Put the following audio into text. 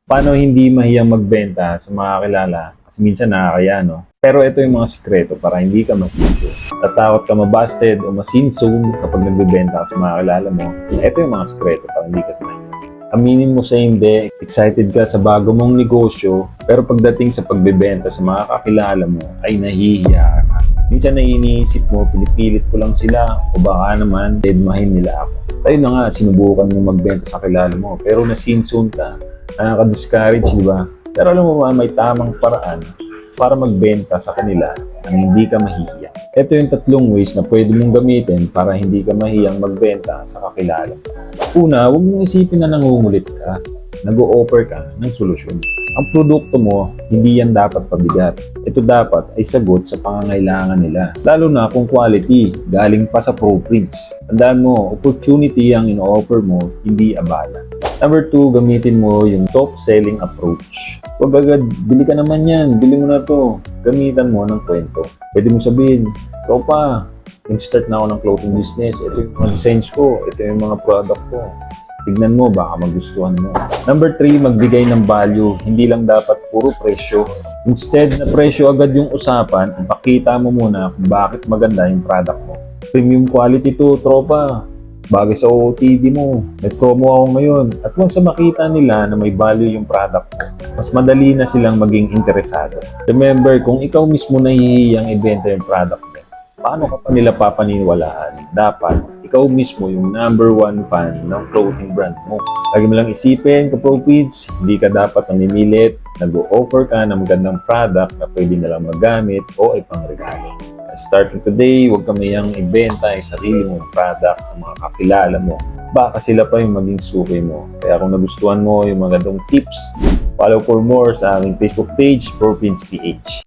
Paano hindi mahiyang magbenta sa mga kilala? Kasi minsan nakakaya, no? Pero ito yung mga sikreto para hindi ka masito. Tatakot ka mabasted o masinzone kapag nagbebenta ka sa mga kilala mo. Ito yung mga sikreto para hindi ka sinayin. Aminin mo sa hindi, excited ka sa bago mong negosyo, pero pagdating sa pagbebenta sa mga kakilala mo, ay nahihiya ka. Minsan na iniisip mo, pinipilit ko lang sila, o baka naman, deadmahin nila ako. Tayo na nga, sinubukan mo magbenta sa kilala mo, pero nasinzone ka, nakaka-discourage, di ba? Pero alam mo ba, may tamang paraan para magbenta sa kanila nang hindi ka mahihiya. Ito yung tatlong ways na pwede mong gamitin para hindi ka mahiyang magbenta sa kakilala. Una, huwag mong isipin na nangungulit ka. Nag-o-offer ka ng solusyon. Ang produkto mo, hindi yan dapat pabigat. Ito dapat ay sagot sa pangangailangan nila. Lalo na kung quality, galing pa sa ProPrints. Tandaan mo, opportunity ang ino-offer mo, hindi abala. Number 2, gamitin mo yung top-selling approach. Huwag agad, bili ka naman yan, bili mo na to. Gamitan mo ng kwento. Pwede mo sabihin, tropa, nag-start na ako ng clothing business. Ito yung mga designs ko, ito yung mga product ko. Tignan mo, baka magustuhan mo. Number 3, magbigay ng value. Hindi lang dapat puro presyo. Instead na presyo agad yung usapan, ipakita mo muna kung bakit maganda yung product mo. Premium quality to, tropa. Bagay sa OOTD mo. Nag-promo ako ngayon. At once sa makita nila na may value yung product mo, mas madali na silang maging interesado. Remember, kung ikaw mismo nahihiyang ibenta yung product mo, paano ka pa nila papaniniwalaan? Dapat, ikaw mismo yung number 1 fan ng clothing brand mo. Lagi mo lang isipin, kapro-feeds, hindi ka dapat namimilit, nag-o-offer ka ng magandang product na pwede nilang magamit o ipangregalo. Starting today, huwag ka mayang ibenta yung sarili mong product sa mga kakilala mo. Baka sila pa yung maging suki mo. Kaya kung nagustuhan mo yung mga ganitong tips, follow for more sa aking Facebook page, ProPrints PH.